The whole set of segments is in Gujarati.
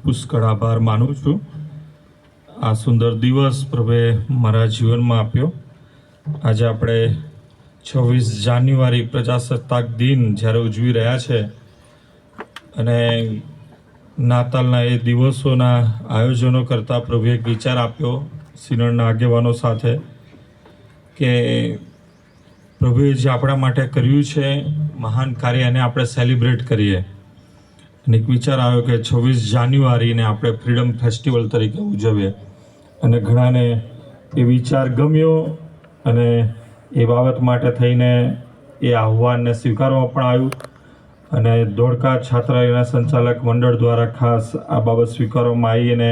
પુષ્કળ આભાર માનું છું. આ સુંદર દિવસ પ્રભુએ મારા જીવનમાં આપ્યો. આજે આપણે 26 જાન્યુઆરી પ્રજાસત્તાક દિન જ્યારે ઉજવી રહ્યા છે અને નાતાલના એ દિવસોના આયોજનો કરતાં પ્રભુએ એક વિચાર આપ્યો સિનડના આગેવાનો સાથે કે પ્રભુએ જે આપણા માટે કર્યું છે મહાન કાર્ય એને આપણે સેલિબ્રેટ કરીએ. અને એક વિચાર આવ્યો કે 26 જાન્યુઆરીને આપણે ફ્રીડમ ફેસ્ટિવલ તરીકે ઉજવીએ. અને ઘણાને એ વિચાર ગમ્યો અને એ બાબત માટે થઈને એ આહ્વાનને સ્વીકારવામાં પણ આવ્યું. અને ધોળકા છાત્રાલયના સંચાલક મંડળ દ્વારા ખાસ આ બાબત સ્વીકારવામાં આવી અને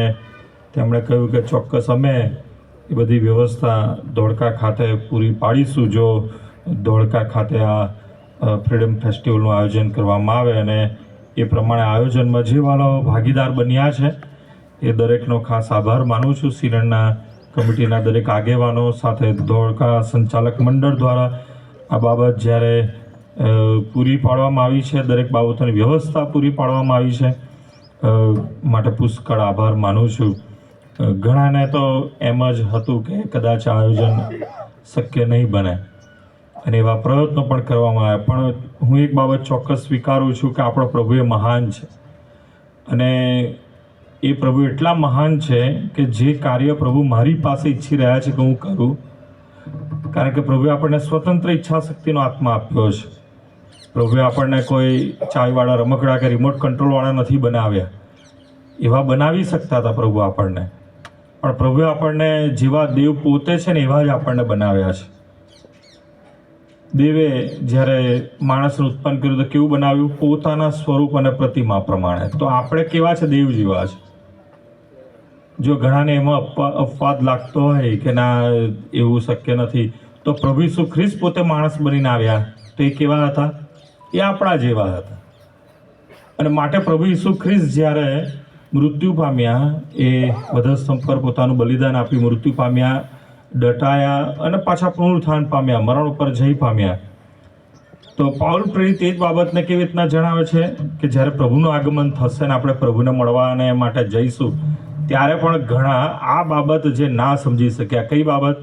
તેમણે કહ્યું કે ચોક્કસ અમે એ બધી વ્યવસ્થા ધોળકા ખાતે પૂરી પાડીશું જો ધોળકા ખાતે આ ફ્રીડમ ફેસ્ટિવલનું આયોજન કરવામાં આવે. અને એ પ્રમાણે આયોજનમાં જે વાળાઓ ભાગીદાર બન્યા છે એ દરેકનો ખાસ આભાર માનું છું. સિનડના કમિટીના દરેક આગેવાનો સાથે ધોળકા સંચાલક મંડળ દ્વારા આ બાબત જ્યારે પૂરી પાડવામાં આવી છે, દરેક બાબતોની વ્યવસ્થા પૂરી પાડવામાં આવી છે માટે પુષ્કળ આભાર માનું છું. ઘણાને તો એમ જ હતું કે કદાચ આયોજન શક્ય નહીં બને અને એવા પ્રયત્નો પણ કરવામાં આવ્યા. પણ હું એક બાબત ચોક્કસ સ્વીકારું છું કે આપણો પ્રભુ એ મહાન છે અને એ પ્રભુ એટલા મહાન છે કે જે કાર્ય પ્રભુ મારી પાસે ઈચ્છી રહ્યા છે કે હું કરું, કારણ કે પ્રભુએ આપણને સ્વતંત્ર ઈચ્છા શક્તિનો આત્મા આપ્યો છે. પ્રભુએ આપણને કોઈ ચાવીવાળા રમકડા કે રિમોટ કંટ્રોલવાળા નથી બનાવ્યા. એવા બનાવી શકતા હતા પ્રભુ આપણને, પણ પ્રભુએ આપણને જેવા દેવ પોતે છે ને એવા જ આપણને બનાવ્યા છે. દેવે જ્યારે માણસને ઉત્પન્ન કર્યું તો કેવું બનાવ્યું? પોતાના સ્વરૂપ અને પ્રતિમા પ્રમાણે. તો આપણે કેવા છે? દેવ જેવા છે. જો ઘણાને એમાં અપવાદ લાગતો હોય કે ના એવું શક્ય નથી, તો પ્રભુ ઈસુ ખ્રિસ્ત પોતે માણસ બનીને આવ્યા તો એ કેવા હતા? એ આપણા જેવા હતા. અને માટે પ્રભુ ઈસુ ખ્રિસ્ત જ્યારે મૃત્યુ પામ્યા, એ વધસ્તંભ પર પોતાનું બલિદાન આપી મૃત્યુ પામ્યા, દટાયા અને પાછા પુનરુત્થાન પામ્યા, મરણ ઉપર જઈ પામ્યા. તો પાઉલ પ્રેરિત એ જ બાબતને કેવી રીતના જણાવે છે કે જ્યારે પ્રભુનું આગમન થશે ને આપણે પ્રભુને મળવાને માટે જઈશું ત્યારે પણ ઘણા આ બાબત જે ના સમજી શક્યા. કઈ બાબત?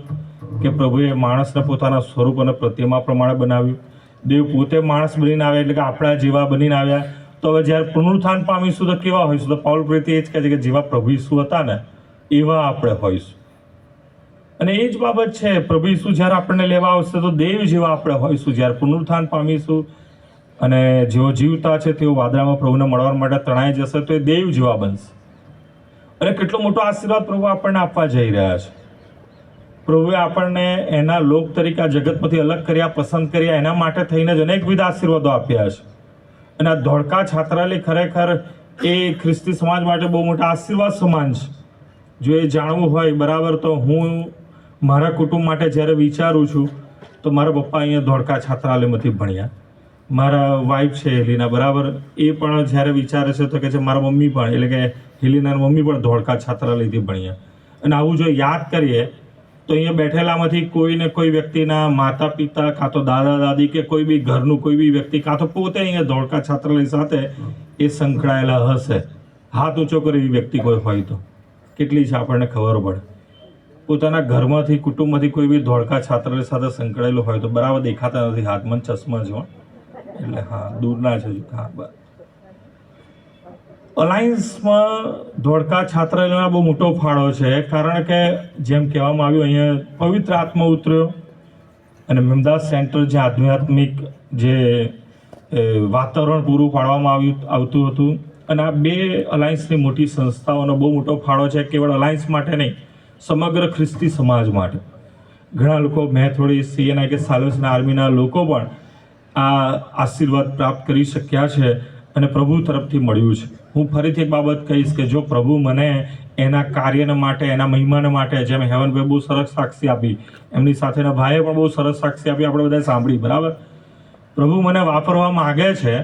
કે પ્રભુએ માણસને પોતાના સ્વરૂપ અને પ્રતિમા પ્રમાણે બનાવ્યું. દેવ પોતે માણસ બનીને આવ્યા એટલે કે આપણા જેવા બનીને આવ્યા. તો હવે જ્યારે પુનરુત્થાન પામીશું તો કેવા હોઈશું? તો પાઉલ પ્રેરિત એ જ કહે છે કે જેવા પ્રભુ ઈસુ હતા ને એવા આપણે હોઈશું. અને એ જ બાબત છે, પ્રભુ ઈસુ જ્યારે આપણને લેવા આવશે તો દેવ જેવા આપણે હોઈશું. જ્યારે પુનરુત્થાન પામીશું અને જેઓ જીવતા છે તેઓ વાદળામાં પ્રભુને મળવા માટે તણાઈ જશે તો એ દેવ જેવા બનશે. અને કેટલો મોટો આશીર્વાદ પ્રભુ આપણને આપવા જઈ રહ્યા છે. પ્રભુએ આપણને એના લોક તરીકે આ જગતમાંથી અલગ કર્યા, પસંદ કર્યા, એના માટે થઈને જ અનેકવિધ આશીર્વાદો આપ્યા છે. અને આ ધોળકા છાત્રાલય ખરેખર એ ખ્રિસ્તી સમાજ માટે બહુ મોટા આશીર્વાદ સમાન છે. જો એ જાણવું હોય બરાબર, તો હું મારા કુટુંબ માટે જ્યારે વિચારું છું તો મારા પપ્પા અહીંયા ધોળકા છાત્રાલયમાંથી ભણ્યા. મારા વાઈફ છે હેલિના, બરાબર, એ પણ જ્યારે વિચારે છે તો કે છે મારા મમ્મી પણ, એટલે કે હેલિનાના મમ્મી પણ ધોળકા છાત્રાલયથી ભણ્યા. અને આવું જો યાદ કરીએ તો અહીંયા બેઠેલામાંથી કોઈને કોઈ વ્યક્તિના માતા પિતા કાં તો દાદા દાદી કે કોઈ બી ઘરનું કોઈ બી વ્યક્તિ કાં તો પોતે અહીંયા ધોળકા છાત્રાલય સાથે એ સંકળાયેલા હશે. હાથ ઊંચો કરે એવી વ્યક્તિ કોઈ હોય તો કેટલી છે આપણને ખબર પડે. પોતાના ઘરમાંથી કુટુંબમાંથી કોઈ બી ધોળકા છાત્રાલય સાથે સંકળાયેલું હોય તો બરાબર દેખાતા નથી, હાથમાં ચશ્મા જો, એટલે હા દૂરના છે. હા, બરાબર. અલાયન્સમાં ધોળકા છાત્રાલયનો બહુ મોટો ફાળો છે, કારણ કે જેમ કહેવામાં આવ્યું અહીંયા પવિત્ર આત્મા ઉતર્યો અને મેમદાસ સેન્ટર જે આધ્યાત્મિક જે વાતાવરણ પૂરું પાડવામાં આવતું હતું. અને આ બે અલાયન્સની મોટી સંસ્થાઓનો બહુ મોટો ફાળો છે, કેવળ અલાયન્સ માટે નહીં, સમગ્ર ખ્રિસ્તી સમાજ માટે. ઘણા લોકો મેથોડિસ્ટ, સીએનઆઈ કે સાલ્વેશન આર્મીના લોકો પણ આ આશીર્વાદ પ્રાપ્ત કરી શક્યા છે અને પ્રભુ તરફથી મળ્યું છે. હું ફરીથી એક બાબત કહીશ કે જો પ્રભુ મને એના કાર્યને માટે, એના મહિમાને માટે, જેમ હેવનભાઈ બહુ સરસ સાક્ષી આપી, એમની સાથેના ભાઈએ પણ બહુ સરસ સાક્ષી આપી, આપણે બધાએ સાંભળી, બરાબર. પ્રભુ મને વાપરવા માગે છે.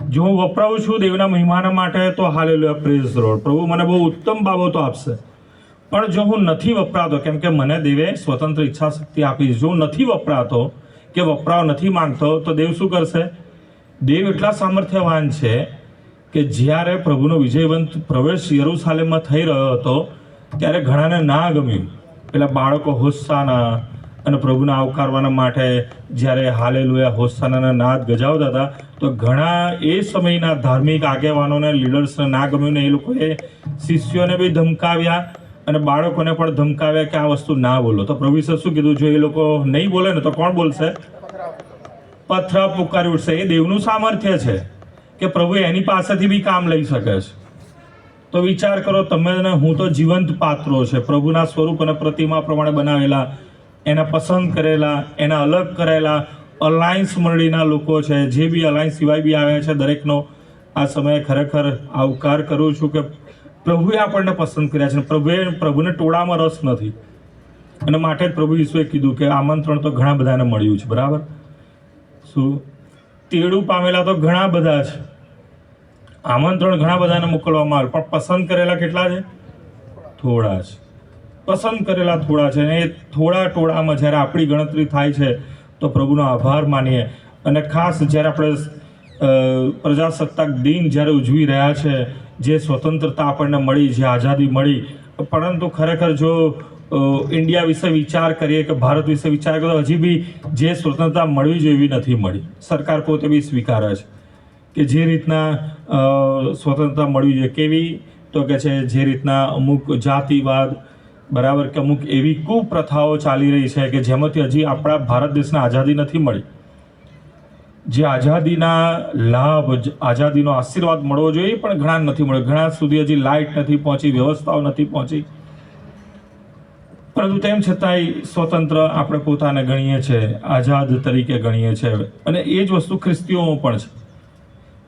જો હું વપરાવું છું દેવના મહિમાના માટે તો હાલેલુયા, પ્રેઝ ધ લોર્ડ, પ્રભુ મને બહુ ઉત્તમ બાબતો આપશે. પણ જો હું નથી વપરાતો, કેમ કે મને દેવે સ્વતંત્ર ઈચ્છા શક્તિ આપી, જો હું નથી વપરાતો કે વપરાવ નથી માંગતો તો દેવ શું કરશે? દેવ એટલા સામર્થ્યવાન છે કે જ્યારે પ્રભુનો વિજયવંત પ્રવેશ યરૂશાલેમમાં થઈ રહ્યો હતો ત્યારે ઘણાને ના ગમ્યું. પેલા બાળકો હોસાના અને પ્રભુને આવકારવાના માટે જ્યારે હાલેલુયા હોસાનાના નાદ ગજાવતા હતા તો ઘણા એ સમયના ધાર્મિક આગેવાનોને લીડર્સને ના ગમ્યું ને એ લોકોએ શિષ્યોને બી ધમકાવ્યા અને બાળકોને પણ ધમકાવ્યા કે આ વસ્તુ ના બોલો. તો પ્રભુ ઈસુએ શું કીધું? જો એ લોકો નહીં બોલે ને તો કોણ બોલશે? પથરા પુકારી ઉઠશે. એ દેવનું સામર્થ્ય છે કે પ્રભુ એની પાસેથી બી કામ લઈ શકે છે. તો વિચાર કરો, તમે ને હું તો જીવંત પાત્રો છે, પ્રભુના સ્વરૂપ અને પ્રતિમા પ્રમાણે બનાવેલા, એના પસંદ કરેલા, એના અલગ કરેલા અલાયન્સ મંડળીના લોકો છે. જે બી અલાયન્સ સિવાય બી આવ્યા છે દરેકનો આ સમયે ખરેખર આવકાર કરું છું કે પ્રભુએ આપણને પસંદ કર્યા છે. પ્રભુને ટોળામાં રસ નથી અને માટે જ પ્રભુ ઈસુએ કીધું કે આમંત્રણ તો ઘણા બધાને મળ્યું છે. બરાબર? શું તેડું પામેલા તો ઘણા બધા છે, આમંત્રણ ઘણા બધાને મોકલવામાં આવે, પણ પસંદ કરેલા કેટલા છે? થોડા છે. પસંદ કરેલા થોડા છે. અને એ થોડા ટોળામાં જ્યારે આપણી ગણતરી થાય છે તો પ્રભુનો આભાર માનીએ. અને ખાસ જ્યારે આપણે પ્રજાસત્તાક દિન જ્યારે ઉજવી રહ્યા છે, જે સ્વતંત્રતા આપણને મળી, જે આઝાદી મળી, પરંતુ ખરેખર જો ઇન્ડિયા વિશે વિચાર કરીએ કે ભારત વિશે વિચાર કરીએ તો હજી બી જે સ્વતંત્રતા મળવી જોઈએ એવી નથી મળી. સરકાર પોતે બી સ્વીકારે છે કે જે રીતના સ્વતંત્રતા મળવી જોઈએ. કેવી? તો કે છે જે રીતના અમુક જાતિવાદ, બરાબર, કે અમુક એવી કુપ્રથાઓ ચાલી રહી છે કે જેમાંથી હજી આપણા ભારત દેશને આઝાદી નથી મળી. જે આઝાદીના લાભ, આઝાદીનો આશીર્વાદ મળવો જોઈએ એ પણ ઘણા નથી મળ્યો. ઘણા સુધી હજી લાઇટ નથી પહોંચી, વ્યવસ્થાઓ નથી પહોંચી. પરંતુ તેમ છતાંય સ્વતંત્ર આપણે પોતાને ગણીએ છીએ, આઝાદ તરીકે ગણીએ છીએ. અને એ જ વસ્તુ ખ્રિસ્તીઓમાં પણ છે.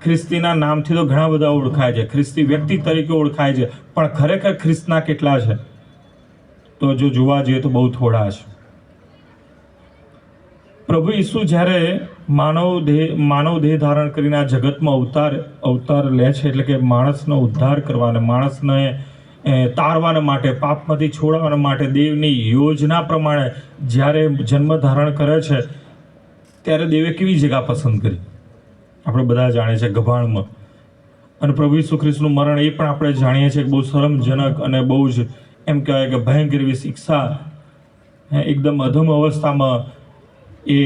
ખ્રિસ્તીના નામથી તો ઘણા બધા ઓળખાય છે, ખ્રિસ્તી વ્યક્તિ તરીકે ઓળખાય છે, પણ ખરેખર ખ્રિસ્તના કેટલા છે? તો જો જોવા જઈએ તો બહુ થોડા છે. પ્રભુ ઈસુ જ્યારે માનવ દેહ ધારણ કરીને આ જગતમાં અવતાર લે છે, એટલે કે માણસનો ઉદ્ધાર કરવાને, માણસને તારવાના માટે, પાપમાંથી છોડાવવા માટે દેવની યોજના પ્રમાણે જ્યારે જન્મ ધારણ કરે છે ત્યારે દેવે કેવી જગ્યા પસંદ કરી? આપણે બધા જાણીએ છીએ, ગભાણમાં. અને પ્રભુ ઈસુ ખ્રિસ્તનું મરણ એ પણ આપણે જાણીએ છીએ કે બહુ શરમજનક અને બહુ જ એમ કહેવાય કે ભયંકર એવી શિક્ષા, એકદમ અધમ અવસ્થામાં એ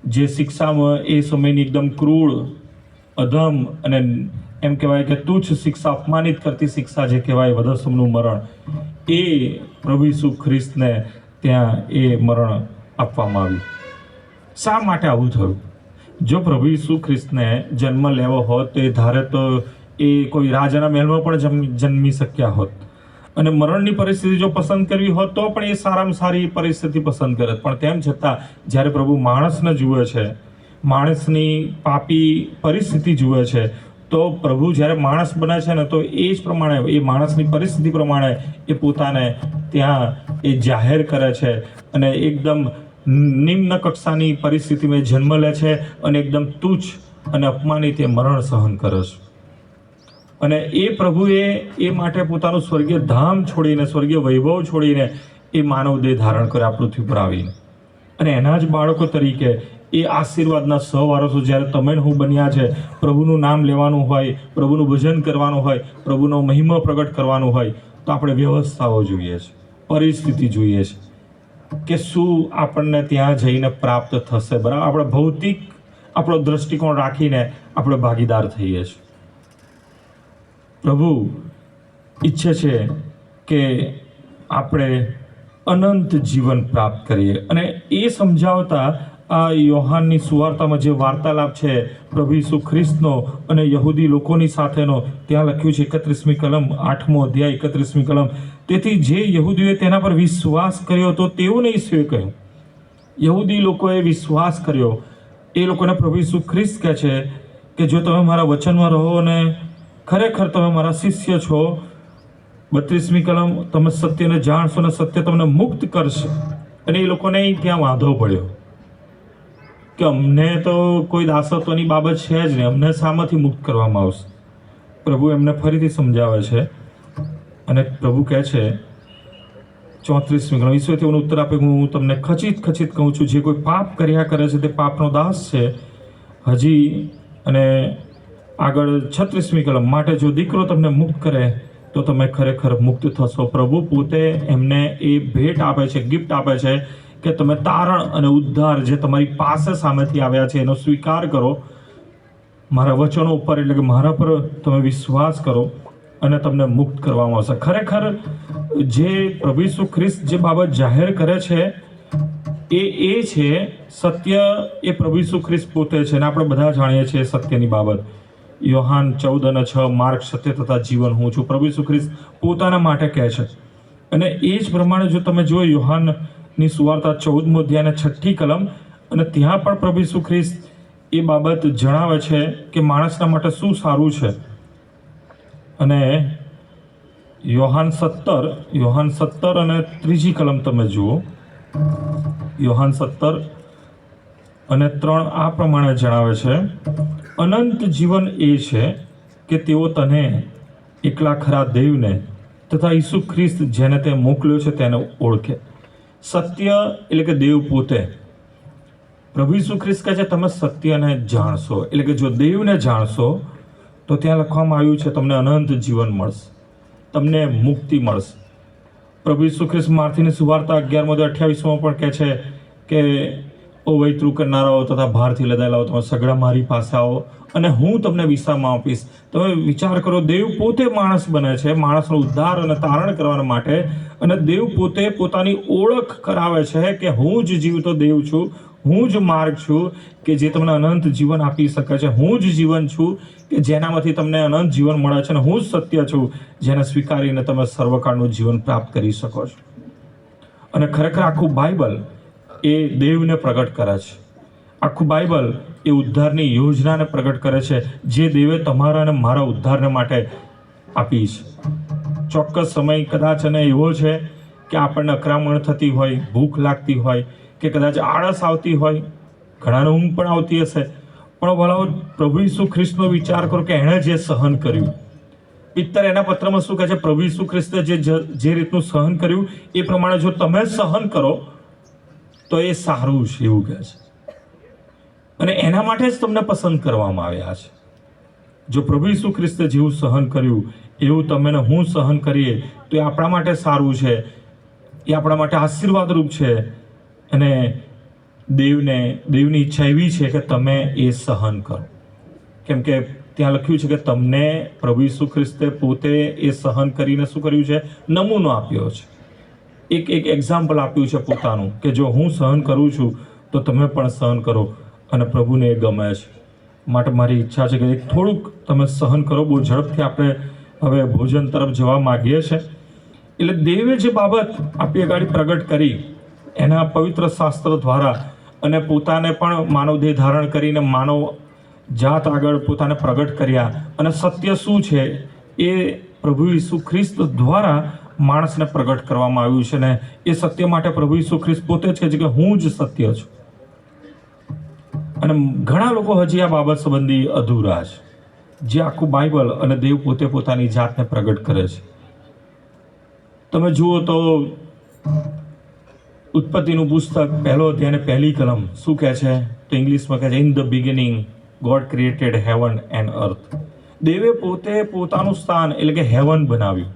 જે શિક્ષામાં એ સમયની એકદમ ક્રૂર, અધમ અને એમ કહેવાય કે તુચ્છ શિક્ષા, અપમાનિત કરતી શિક્ષા જે કહેવાય, વધસ્તંભનું મરણ, એ પ્રભુ ઈસુ ખ્રિસ્તને ત્યાં એ મરણ આપવામાં આવ્યું. શા માટે આવું થયું? જો પ્રભુ ઈસુ ખ્રિસ્તને જન્મ લેવો હોત તો એ ધારે તો એ કોઈ રાજાના મહેલમાં પણ જન્મી શક્યા હોત. અને મરણની પરિસ્થિતિ જો પસંદ કરવી હોત તો પણ એ સારામાં સારી પરિસ્થિતિ પસંદ કરે. પણ તેમ છતાં જ્યારે પ્રભુ માણસને જુએ છે, માણસની પાપી પરિસ્થિતિ જુએ છે, તો પ્રભુ જ્યારે માણસ બને છે ને તો એ જ પ્રમાણે, એ માણસની પરિસ્થિતિ પ્રમાણે એ પોતાને ત્યાં એ જાહેર કરે છે અને એકદમ નિમ્ન કક્ષાની પરિસ્થિતિમાં જન્મ લે છે અને એકદમ તુચ્છ અને અપમાનિત એ મરણ સહન કરે છે. અને એ પ્રભુએ એ માટે પોતાનું સ્વર્ગીય ધામ છોડીને, સ્વર્ગીય વૈભવ છોડીને એ માનવ દેહ ધારણ કર્યો આ પૃથ્વી પર આવીને. અને એના જ બાળકો તરીકે એ આશીર્વાદના સહવારસો જ્યારે તમે હું બન્યા છે, પ્રભુનું નામ લેવાનું હોય, પ્રભુનું ભજન કરવાનું હોય, પ્રભુનો મહિમા પ્રગટ કરવાનું હોય, તો આપણે વ્યવસ્થાઓ જોઈએ છે, પરિસ્થિતિ જોઈએ છે કે શું આપણને ત્યાં જઈને પ્રાપ્ત થશે. બરાબર? આપણે ભૌતિક આપણો દ્રષ્ટિકોણ રાખીને આપણે ભાગીદાર થઈએ છીએ. પ્રભુ ઈચ્છે છે કે આપણે અનંત જીવન પ્રાપ્ત કરીએ. અને એ સમજાવતા આ યોહાનની સુવાર્તામાં જે વાર્તાલાપ છે પ્રભુ ઈસુ ખ્રિસ્તનો અને યહૂદી લોકોની સાથેનો, ત્યાં લખ્યું છે 31મી કલમ, 8મો અધ્યાય 31મી કલમ, તેથી જે યહૂદીઓએ તેના પર વિશ્વાસ કર્યો તો તેઓને ઈસુએ કહ્યું. યહૂદી લોકોએ વિશ્વાસ કર્યો, એ લોકોને પ્રભુ ઈસુ ખ્રિસ્ત કહે છે કે જો તમે મારા વચનમાં રહો અને ખરેખર તમે મારા શિષ્ય છો, 32મી કલમ, તમે સત્યને જાણશો અને સત્ય તમને મુક્ત કરશે. અને એ લોકોને ત્યાં વાંધો પડ્યો કે અમને તો કોઈ દાસત્વની બાબત છે જ નહીં, અમને શામાંથી મુક્ત કરવામાં આવશે? પ્રભુ એમને ફરીથી સમજાવે છે અને પ્રભુ કહે છે 34મી કલમ, ઈશ્વરે તેઓનો ઉત્તર આપે, હું તમને ખચિત કહું છું, જે કોઈ પાપ કર્યા કરે છે તે પાપનો દાસ છે. હજી અને આગળ 36મી કલમ, માટે જો દીકરો તમને મુક્ત કરે તો તમે ખરેખર મુક્ત થશો. પ્રભુ પોતે એમને એ ભેટ આપે છે, ગિફ્ટ આપે છે કે તમે તારણ અને ઉદ્ધાર જે તમારી પાસે સામેથી આવ્યા છે એનો સ્વીકાર કરો, મારા વચનો ઉપર એટલે કે મારા પર તમે વિશ્વાસ કરો અને તમને મુક્ત કરવામાં આવશે. ખરેખર જે પ્રભુ ઈસુ ખ્રિસ્ત જે બાબત જાહેર કરે છે એ છે સત્ય. એ પ્રભુ ઈસુ ખ્રિસ્ત પોતે છે અને આપણે બધા જાણીએ છીએ સત્યની બાબત. યોહાન 14:6, માર્ગ, સત્ય તથા જીવન હું છું, પ્રભુ ઈસુ ખ્રિસ્ત પોતાના માટે કહે છે. અને એ જ પ્રમાણે જો તમે જુઓ યોહાનની સુવાર્તા 14મો અધ્યાય અને 6ઠી કલમ, અને ત્યાં પણ પ્રભુ ઈસુ ખ્રિસ્ત એ બાબત જણાવે છે કે માણસના માટે શું સારું છે. અને યોહાન 17 અને 3જી કલમ તમે જુઓ, યોહાન 17 અને 3 આ પ્રમાણે જણાવે છે, અનંત જીવન એ છે કે તેઓ તને એકલા ખરા દેવને તથા ઈસુ ખ્રિસ્ત જેને તે મોકલ્યો છે તેને ઓળખે. સત્ય એટલે કે દેવ પોતે. પ્રભુ ઈસુ ખ્રિસ્ત કહે છે તમે સત્યને જાણશો, એટલે કે જો દેવને જાણશો તો ત્યાં લખવામાં આવ્યું છે તમને અનંત જીવન મળશે, તમને મુક્તિ મળશે. પ્રભુ ઈસુ ખ્રિસ્ત માર્થીની સુવાર્તા 11:28 પણ કહે છે કે ઓ વૈતૃ કરનારાઓ તથા ભારથી લદાયેલાઓ, તમે સગડા મારી પાસે આવો અને હું તમને વિશ્રામ આપીશ. તમે વિચાર કરો, દેવ પોતે માણસ બને છે માણસનો ઉદ્ધાર અને તારણ કરવા માટે, અને દેવ પોતે પોતાની ઓળખ કરાવે છે કે હું જ જીવતો દેવ છું, હું જ માર્ગ છું કે જે તમને અનંત જીવન આપી શકે છે, હું જ જીવન છું કે જેનામાંથી તમને અનંત જીવન મળે છે, અને હું જ સત્ય છું જેને સ્વીકારીને તમે સર્વકાળનું જીવન પ્રાપ્ત કરી શકો છો. અને ખરેખર આખું બાઇબલ એ દેવને પ્રગટ કરે છે. આખું બાઇબલ એ ઉદ્ધારની યોજનાને પ્રગટ કરે છે જે દેવે તમારા અને મારા ઉદ્ધારને માટે આપી છે. ચોક્કસ સમય કદાચ અને એવો છે કે આપણને અકરામણ થતી હોય, ભૂખ લાગતી હોય, કે કદાચ આળસ આવતી હોય, ઘણાને ઊંઘ પણ આવતી હશે, પણ ભલાઓ પ્રભુ ઈસુ ખ્રિસ્તનો વિચાર કરો કે એણે જે સહન કર્યું. પિત્તર એના પત્રમાં શું કહે છે? પ્રભુ ઈસુ ખ્રિસ્તે જે રીતનું સહન કર્યું એ પ્રમાણે જો તમે સહન કરો તો એ સારું છે એવું કહે છે. અને એના માટે જ તમને પસંદ કરવામાં આવ્યા છે. જો પ્રભુ ઈસુ ખ્રિસ્તે જેવું સહન કર્યું એવું તમે ને હું સહન કરીએ તો એ આપણા માટે સારું છે, એ આપણા માટે આશીર્વાદરૂપ છે. અને દેવની ઈચ્છા એવી છે કે તમે એ સહન કરો, કેમ કે ત્યાં લખ્યું છે કે તમને પ્રભુ ઈસુ ખ્રિસ્તે પોતે એ સહન કરીને શું કર્યું છે? નમૂનો આપ્યો છે, એક એક્ઝામ્પલ આપ્યું છે પોતાનું, કે જો હું સહન કરું છું તો તમે પણ સહન કરો. અને પ્રભુને એ ગમે છે. માટે મારી ઈચ્છા છે કે એક થોડુંક તમે સહન કરો. બહુ ઝડપથી આપણે હવે ભોજન તરફ જવા માગીએ છીએ. એટલે દેવે જે બાબત આપણી આગળ પ્રગટ કરી એના પવિત્ર શાસ્ત્ર દ્વારા, અને પોતાને પણ માનવ દેહ ધારણ કરીને માનવ જાત આગળ પોતાને પ્રગટ કર્યા, અને સત્ય શું છે એ પ્રભુ ઈસુ ખ્રિસ્ત દ્વારા માણસને પ્રગટ કરવામાં આવ્યું છે. ને એ સત્ય માટે પ્રભુ ઈસુ ખ્રિસ્ત પોતે જ કહે છે કે હું જ સત્ય છું. અને ઘણા લોકો હજી આ બાબત સંબંધી અધૂરા છે, જે આખું બાઇબલ અને દેવ પોતે પોતાની જાતને પ્રગટ કરે છે. તમે જુઓ તો ઉત્પત્તિનું પુસ્તક 1લો અધ્યાય અને 1લી કલમ શું કહે છે? તો ઇંગ્લિશમાં કહે છે, in the beginning God created heaven and earth. દેવે પોતે પોતાનું સ્થાન એટલે કે હેવન બનાવ્યું.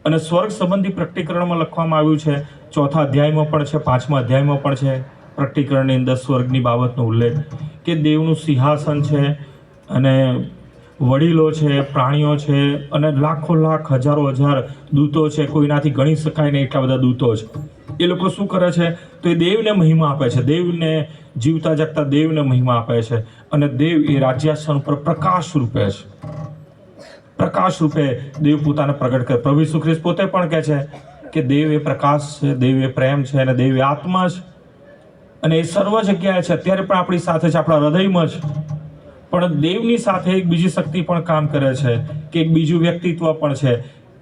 અને સ્વર્ગ સંબંધી પ્રકટીકરણમાં લખવામાં આવ્યું છે, 4થા અધ્યાયમાં પણ છે, 5મા અધ્યાયમાં પણ છે. પ્રકટીકરણની અંદર સ્વર્ગની બાબતનો ઉલ્લેખ કે દેવનું સિંહાસન છે, અને વડીલો છે, પ્રાણીઓ છે, અને લાખો લાખ હજારો હજાર દૂતો છે. કોઈનાથી ગણી શકાય નહીં એટલા બધા દૂતો છે. એ લોકો શું કરે છે? તો એ દેવને મહિમા આપે છે, દેવને જીવતા જાગતા દેવને મહિમા આપે છે. અને દેવ એ રાજ્યાસન ઉપર પ્રકાશ રૂપે છે. પ્રકાશ રૂપે દેવ પોતાને પ્રગટ કરે. પ્રભુ ઈસુ ખ્રિસ્ત પોતે પણ કહે છે કે દેવ એ પ્રકાશ છે, દેવ એ પ્રેમ છે, અને દેવ એ આત્મા છે. અને એ સર્વ જગ્યાએ છે. અત્યારે પણ આપણી સાથે છે, આપણા હૃદયમાં છે. પણ દેવની સાથે એક બીજી શક્તિ પણ કામ કરે છે, કે એક બીજું વ્યક્તિત્વ પણ છે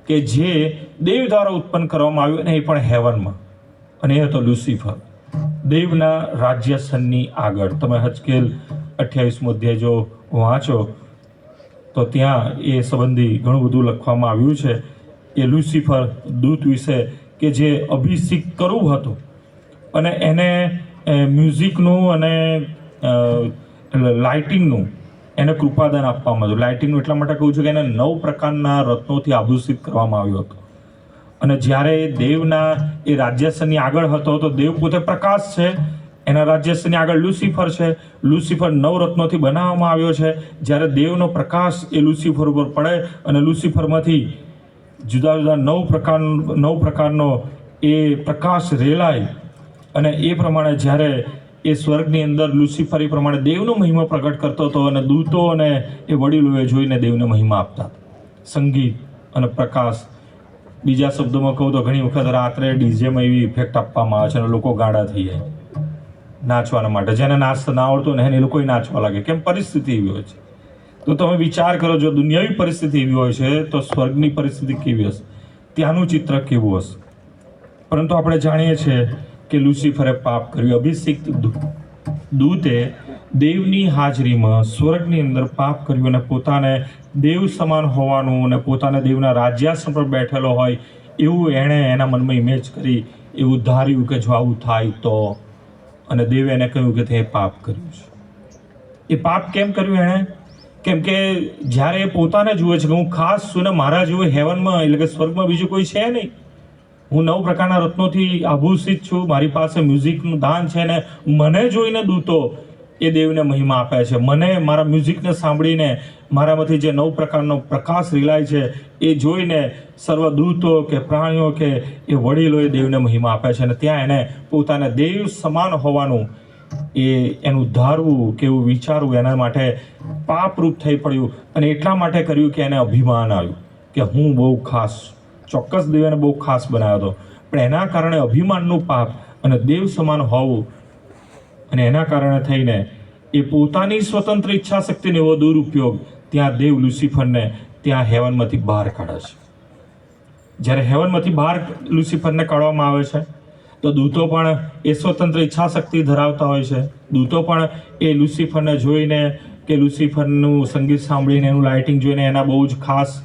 કે જે દેવ દ્વારા ઉત્પન્ન કરવામાં આવ્યું, અને એ પણ હેવનમાં. અને એ હતો લ્યુસિફર, દેવના રાજ્યાસનની આગળ. તમે હજકેલ 28મો અધ્યાય જો વાંચો તો ત્યાં એ સંબંધી ઘણું બધું લખવામાં આવ્યું છે. એ લ્યુસિફર દૂત વિશે કે જે અભિષેક કરવું હતું, અને એને મ્યુઝિકનું અને લાઇટિંગનું એને કૃપાદાન આપવામાં આવ્યું. લાઇટિંગનું એટલા માટે કહું છું કે એને 9 પ્રકારના રત્નોથી આભૂષિત કરવામાં આવ્યો હતો. અને જ્યારે દેવના એ રાજ્યાસનની આગળ હતો તો દેવ પોતે પ્રકાશ છે, એના રાજ્યાસનની આગળ લુસિફર છે. લુસિફર 9 રત્નોથી બનાવવામાં આવ્યો છે. જ્યારે દેવનો પ્રકાશ એ લુસિફર ઉપર પડે અને લુસિફરમાંથી જુદા જુદા 9 પ્રકારનો એ પ્રકાશ રેલાય, અને એ પ્રમાણે જ્યારે એ સ્વર્ગની અંદર લુસિફર એ પ્રમાણે દેવનો મહિમા પ્રગટ કરતો હતો અને દૂતો અને એ વડીલોએ જોઈને દેવને મહિમા આપતા. સંગીત અને પ્રકાશ, બીજા શબ્દોમાં કહું તો ઘણી વખત રાત્રે ડીજેમાં એવી ઇફેક્ટ આપવામાં આવે છે અને લોકો ગાડા થઈ જાય નાચવાના માટે. જેને નાચતા ના આવડતું ને એને લોકોય નાચવા લાગે. કેમ? પરિસ્થિતિ એવી હોય છે. તો તમે વિચાર કરો, જો દુનિયાવી પરિસ્થિતિ એવી હોય છે તો સ્વર્ગની પરિસ્થિતિ કેવી હશે, ત્યાંનું ચિત્ર કેવું હશે. પરંતુ આપણે જાણીએ છીએ કે લુસિફરે પાપ કર્યું. અભિષિક્ત દૂતે દેવની હાજરીમાં સ્વર્ગની અંદર પાપ કર્યું અને પોતાને દેવ સમાન હોવાનું અને પોતાને દેવના રાજ્યાસન પર બેઠેલો હોય એવું એણે એના મનમાં ઇમેજ કરી, એવું ધાર્યું કે જો આવું થાય તો. અને દેવે એને કહ્યું કે તે પાપ કર્યું છે. એ પાપ કેમ કર્યું એણે? કેમ કે જ્યારે એ પોતાને જુએ છે કે હું ખાસ છું ને મારા જેવું હેવનમાં એટલે કે સ્વર્ગમાં બીજું કોઈ છે નહીં, હું 9 પ્રકારના રત્નોથી આભૂષિત છું, મારી પાસે મ્યુઝિકનું દાન છે, ને મને જોઈને દૂતો એ દેવને મહિમા આપે છે. મને મારા મ્યુઝિકને સાંભળીને મારામાંથી જે 9 પ્રકારનો પ્રકાશ રીલાય છે એ જોઈને સર્વ દૂતો કે પ્રાણીઓ કે એ વડીલોએ દેવને મહિમા આપે છે. અને ત્યાં એને પોતાને દેવ સમાન હોવાનું એનું ધારવું કે એવું વિચારવું એના માટે પાપરૂપ થઈ પડ્યું. અને એટલા માટે કર્યું કે એને અભિમાન આવ્યું કે હું બહુ ખાસ, ચોક્કસ દેવને બહુ ખાસ બનાવ્યો હતો, પણ એના કારણે અભિમાનનું પાપ અને દેવ સમાન હોવું, અને એના કારણે થઈને એ પોતાની સ્વતંત્ર ઈચ્છા શક્તિનો એવો દુરુપયોગ ત્યાં દેવ લુસિફરને ત્યાં હેવનમાંથી બહાર કાઢે છે. જ્યારે હેવનમાંથી બહાર લુસિફરને કાઢવામાં આવે છે તો દૂતો પણ એ સ્વતંત્ર ઈચ્છા શક્તિ ધરાવતા હોય છે. દૂતો પણ એ લુસિફરને જોઈને કે લુસિફરનું સંગીત સાંભળીને એનું લાઇટિંગ જોઈને એના બહુ જ ખાસ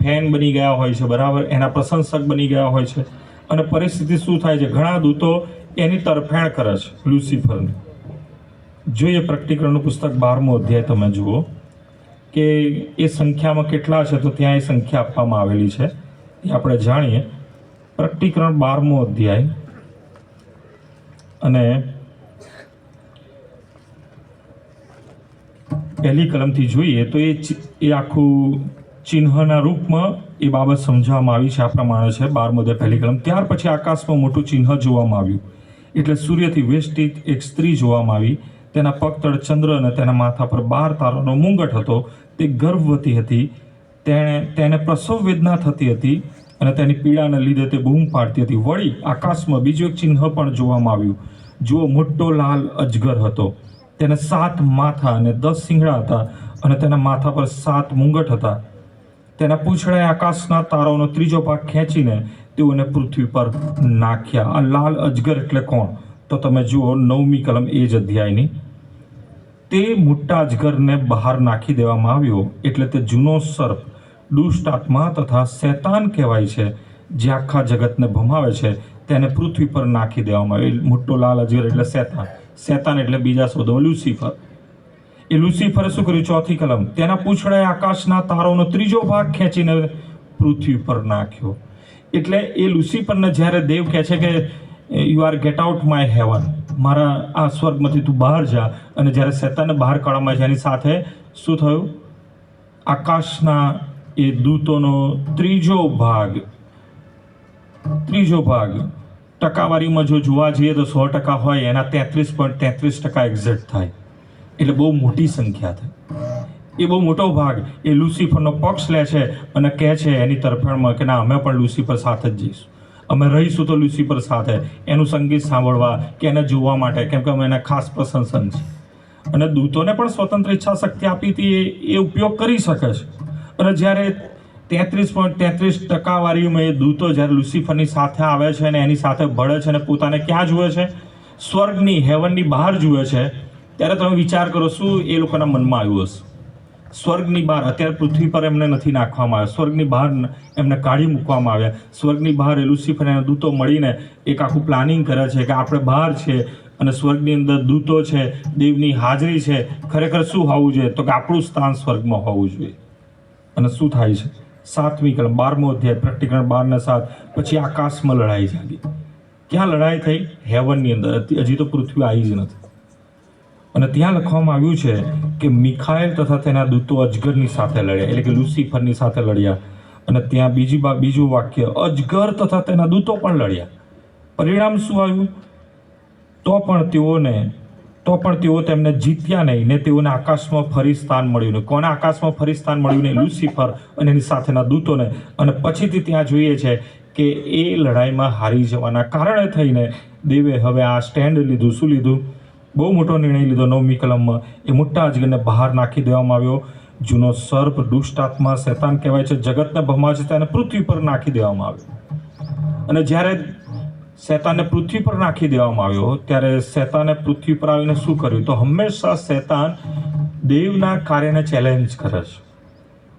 ફેન બની ગયા હોય છે, બરાબર, એના પ્રશંસક બની ગયા હોય છે. અને પરિસ્થિતિ શું થાય છે? ઘણા દૂતો એની તરફેણ કરે છે લુસિફરની. જોઈએ પ્રકટીકરણનું પુસ્તક 12મો અધ્યાય તમે જુઓ કે એ સંખ્યામાં કેટલા છે, તો ત્યાં એ સંખ્યા આપવામાં આવેલી છે એ આપણે જાણીએ. પ્રકટીકરણ 12મો અધ્યાય અને પહેલી કલમથી જોઈએ તો એ આખું ચિહ્નના રૂપમાં એ બાબત સમજાવવામાં આવી છે. આ પ્રમાણે છે 12મો અધ્યાય પહેલી કલમ. ત્યાર પછી આકાશમાં મોટું ચિહ્ન જોવામાં આવ્યું, એટલે સૂર્યથી વેષ્ટિત એક સ્ત્રી જોવામાં આવી. તેના પગ તળ ચંદ્ર અને તેના માથા પર 12 તારાનો મુંગટ હતો. તે ગર્ભવતી હતી, તેને પ્રસવ વેદના થતી હતી અને તેની પીડાને લીધે તે બૂમ પાડતી હતી. વળી આકાશમાં બીજું એક ચિહ્ન પણ જોવામાં આવ્યું. જુઓ, મોટો લાલ અજગર હતો, તેને 7 માથા અને 10 શિંગડા હતા અને તેના માથા પર 7 મુંગટ હતા. તેના પૂંછડાએ આકાશના તારાઓનો 3જો ભાગ ખેંચીને તેઓને પૃથ્વી પર નાખ્યા. આ લાલ અજગર એટલે કોણ? તો તમે જુઓ 9મી કલમ એ જ અધ્યાયની. તે મોટા અજગરને બહાર નાખી દેવામાં આવ્યો, એટલે તે જૂનો સર્પ, દુષ્ટ આત્મા તથા શૈતાન કહેવાય છે, જે આખા જગતને ભમાવે છે, તેને પૃથ્વી પર નાખી દેવામાં આવ્યો. મોટો લાલ અજગર એટલે શૈતાન. શૈતાન એટલે બીજા શબ્દોમાં લુસિફર. એ લુસિફરે શું કર્યું? 4થી કલમ. તેના પૂંછડાએ આકાશના તારાઓનો 3જો ભાગ ખેંચીને પૃથ્વી પર નાખ્યો. એટલે એ લુસિફરને જ્યારે દેવ કહે છે કે you are get out my heaven, મારા આ સ્વર્ગમાંથી તું બહાર જા, અને જ્યારે શૈતાનને બહાર કાઢવામાં આવે છે એની સાથે શું થયું? આકાશના એ દૂતોનો 3જો ભાગ ટકાવારીમાં જો જોવા જઈએ તો 100% હોય, એના 33.33% એક્ઝેક્ટ થાય. એટલે બહુ મોટી સંખ્યા થાય. એ બહુ મોટો ભાગ એ લુસિફરનો પક્ષ લે છે અને કહે છે એની તરફેણમાં કે ના, અમે પણ લુસિફર સાથે જ જઈશું, અમે રહીશું તો લુસિફર સાથે, એનું સંગીત સાંભળવા કે એને જોવા માટે, કેમ કે અમે એના ખાસ પ્રશંસક છે. અને દૂતોને પણ સ્વતંત્ર ઈચ્છા શક્તિ આપી હતી, એ ઉપયોગ કરી શકે છે. અને જ્યારે 33.33% વાળીમાં એ દૂતો જ્યારે લુસિફરની સાથે આવે છે અને એની સાથે ભળે છે અને પોતાને ક્યાં જુએ છે? સ્વર્ગની, હેવનની બહાર જુએ છે. ત્યારે તમે વિચાર કરો શું એ લોકોના મનમાં આવ્યું હશે? સ્વર્ગની બહાર, અત્યારે પૃથ્વી પર એમને નથી નાખવામાં આવ્યા, સ્વર્ગની બહાર એમને કાઢી મૂકવામાં આવ્યા. સ્વર્ગની બહાર એ લુસિફર એના દૂતો મળીને એક આખું પ્લાનિંગ કરે છે કે આપણે બહાર છીએ અને સ્વર્ગની અંદર દૂતો છે, દેવની હાજરી છે, ખરેખર શું હોવું જોઈએ? તો કે આપણું સ્થાન સ્વર્ગમાં હોવું જોઈએ. અને શું થાય છે? 7મી કલમ 12મો અધ્યાય પ્રકટીકરણ 12:7. પછી આકાશમાં લડાઈ જાગી. ક્યાં લડાઈ થઈ? હેવનની અંદર. હજી તો પૃથ્વી આવી જ નથી. અને ત્યાં લખવામાં આવ્યું છે કે મિખાએલ તથા તેના દૂતો અજગરની સાથે લડ્યા, એટલે કે લુસિફરની સાથે લડ્યા. અને ત્યાં બીજું વાક્ય, અજગર તથા તેના દૂતો પણ લડ્યા. પરિણામ શું આવ્યું? તો પણ તેઓ તેમને જીત્યા નહીં ને તેઓને આકાશમાં ફરી સ્થાન મળ્યું નહીં. કોને આકાશમાં ફરી સ્થાન મળ્યું નહીં? લુસિફર અને એની સાથેના દૂતોને. અને પછીથી ત્યાં જોઈએ છે કે એ લડાઈમાં હારી જવાના કારણે થઈને દેવે હવે આ સ્ટેન્ડ લીધું. શું લીધું? બહુ મોટો નિર્ણય લીધો. 9મી કલમમાં એ મોટા અજગરને બહાર નાખી દેવામાં આવ્યો. જૂનો સર્પ, દુષ્ટ આત્મા, શૈતાન કહેવાય છે, જગતને ભમાવે છે, તેને પૃથ્વી પર નાખી દેવામાં આવ્યો. અને જ્યારે શૈતાનને પૃથ્વી પર નાખી દેવામાં આવ્યો ત્યારે શૈતાને પૃથ્વી પર આવીને શું કર્યું? તો હંમેશા શૈતાન દેવના કાર્યને ચેલેન્જ કરે છે.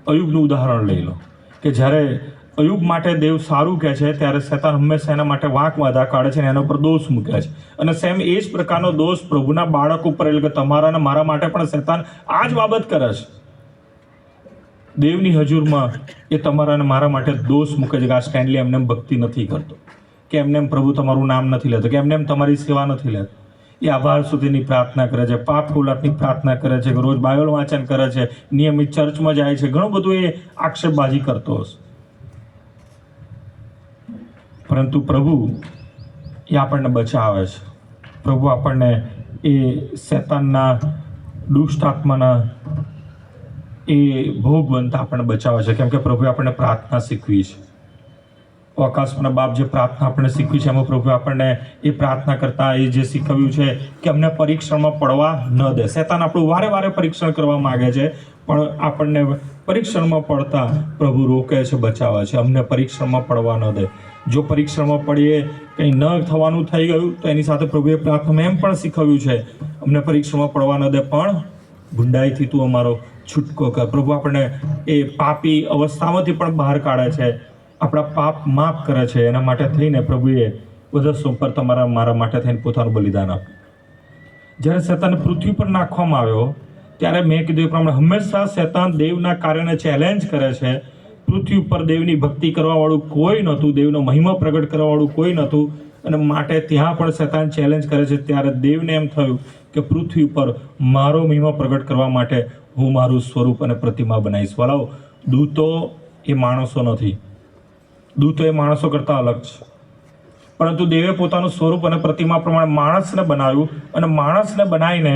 અયુબનું ઉદાહરણ લઈ લો કે જ્યારે અયુબ માટે દેવ સારું કહે છે ત્યારે શૈતાન હંમેશા એના માટે વાંક વાદા કાઢે છે અને એના ઉપર દોષ મૂકે છે. અને સેમ એ જ પ્રકારનો દોષ પ્રભુના બાળક ઉપર, એટલે કે તમારા અને મારા માટે પણ શૈતાન આ જ બાબત કરે છે. દેવની હજુરમાં એ તમારા અને મારા માટે દોષ મૂકે છે કે આ સ્ટેન્ડલી એમને ભક્તિ નથી કરતો, કે એમને પ્રભુ તમારું નામ નથી લેતો, કે એમને તમારી સેવા નથી લેતો. એ આભાર સુધીની પ્રાર્થના કરે છે, પાપ કુલાટની પ્રાર્થના કરે છે, રોજ બાઇબલ વાંચન કરે છે, નિયમિત ચર્ચમાં જાય છે, ઘણું બધું એ આક્ષેપબાજી કરતો હશે. પરંતુ પ્રભુ એ આપણને બચાવે છે. પ્રભુ આપણને એ શૈતાનના, દુષ્ટ આત્માના એ ભોગ બનતા આપણને બચાવે છે. કેમ કે પ્રભુએ આપણને પ્રાર્થના શીખવી છે. આકાશના બાપ જે પ્રાર્થના આપણને શીખવી છે એમાં પ્રભુ આપણને એ પ્રાર્થના કરતા એ જે શીખવ્યું છે કે અમને પરીક્ષણમાં પડવા ન દે. શૈતાન આપણું વારે વારે પરીક્ષણ કરવા માંગે છે, પણ આપણને પરીક્ષણમાં પડતા પ્રભુ રોકે છે, બચાવે છે. અમને પરીક્ષણમાં પડવા ન દે. જો પરીક્ષણમાં પડીએ, કંઈ ન થવાનું થઈ ગયું તો એની સાથે પ્રભુએ પ્રાર્થનામાં એમ પણ શીખવ્યું છે, અમને પરીક્ષણમાં પડવા ન દે, પણ ગુંડાઈથી તું અમારો છૂટકો કર. પ્રભુ આપણને એ પાપી અવસ્થામાંથી પણ બહાર કાઢે છે, આપણા પાપ માફ કરે છે. એના માટે થઈને પ્રભુએ બધા પર તમારા મારા માટે થઈને પોતાનું બલિદાન આપ્યું. જ્યારે શૈતાનને પૃથ્વી પર નાખવામાં આવ્યો ત્યારે મેં કીધું એ પ્રમાણે હંમેશા શૈતાન દેવના કાર્યને ચેલેન્જ કરે છે. પૃથ્વી ઉપર દેવની ભક્તિ કરવાવાળું કોઈ નહોતું, દેવનો મહિમા પ્રગટ કરવાવાળું કોઈ નહોતું, અને માટે ત્યાં પણ શૈતાન ચેલેન્જ કરે છે. ત્યારે દેવને એમ થયું કે પૃથ્વી ઉપર મારો મહિમા પ્રગટ કરવા માટે હું મારું સ્વરૂપ અને પ્રતિમા બનાવીશ. વલાઓ, દૂતો એ માણસો નથી, દૂતો એ માણસો કરતાં અલગ છે. પરંતુ દેવે પોતાનું સ્વરૂપ અને પ્રતિમા પ્રમાણે માણસને બનાવ્યું, અને માણસને બનાવીને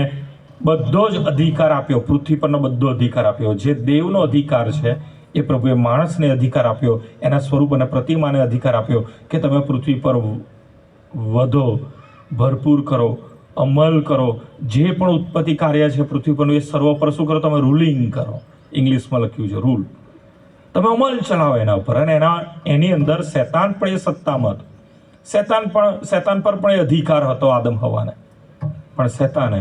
બધો જ અધિકાર આપ્યો, પૃથ્વી પરનો બધો અધિકાર આપ્યો. જે દેવનો અધિકાર છે એ પ્રભુએ માણસને અધિકાર આપ્યો, એના સ્વરૂપ અને પ્રતિમાને અધિકાર આપ્યો કે તમે પૃથ્વી પર વધો, ભરપૂર કરો, અમલ કરો, જે પણ ઉત્પત્તિ કાર્ય છે પૃથ્વી પરનું એ સર્વ પર શું કરો? તમે રૂલિંગ કરો. ઇંગ્લિશમાં લખ્યું છે રૂલ. તમે અમલ ચલાવો એના ઉપર. અને એની અંદર શૈતાન પણ એ સત્તામાં હતો. શૈતાન પર પણ એ અધિકાર હતો આદમ હવાને. પણ શૈતાને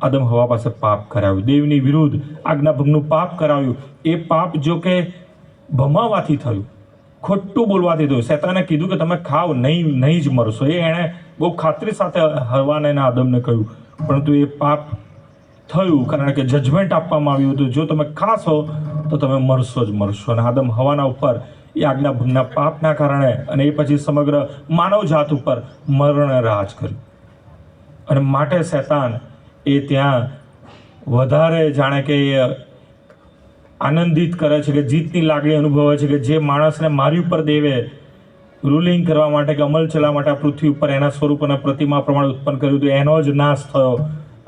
આદમ હવા પાસે પાપ કરાવ્યું, દેવની વિરુદ્ધ આજ્ઞાભંગનું પાપ કરાવ્યું. એ પાપ જો કે ભમાવાથી થયું, ખોટું બોલવાથી થયું. શૈતાને કીધું કે તમે ખાઓ, નહીં જ મરશો. એણે બહુ ખાતરી સાથે હવાને અને આદમને કહ્યું, પરંતુ એ પાપ થયું કારણ કે જજમેન્ટ આપવામાં આવ્યું હતું, જો તમે ખાશો તો તમે મરશો જ મરશો. અને આદમ હવાના ઉપર એ આજ્ઞાભંગના પાપના કારણે અને એ પછી સમગ્ર માનવ જાત ઉપર મરણે રાજ કર્યું. અને માટે શૈતાન એ ત્યાં વધારે જાણે કે આનંદિત કરે છે, કે જીતની લાગણી અનુભવે છે, કે જે માણસને મારી ઉપર દેવે રૂલિંગ કરવા માટે કે અમલ ચલાવવા માટે આ પૃથ્વી ઉપર એના સ્વરૂપ અને પ્રતિમા પ્રમાણે ઉત્પન્ન કર્યું હતું, એનો જ નાશ થયો.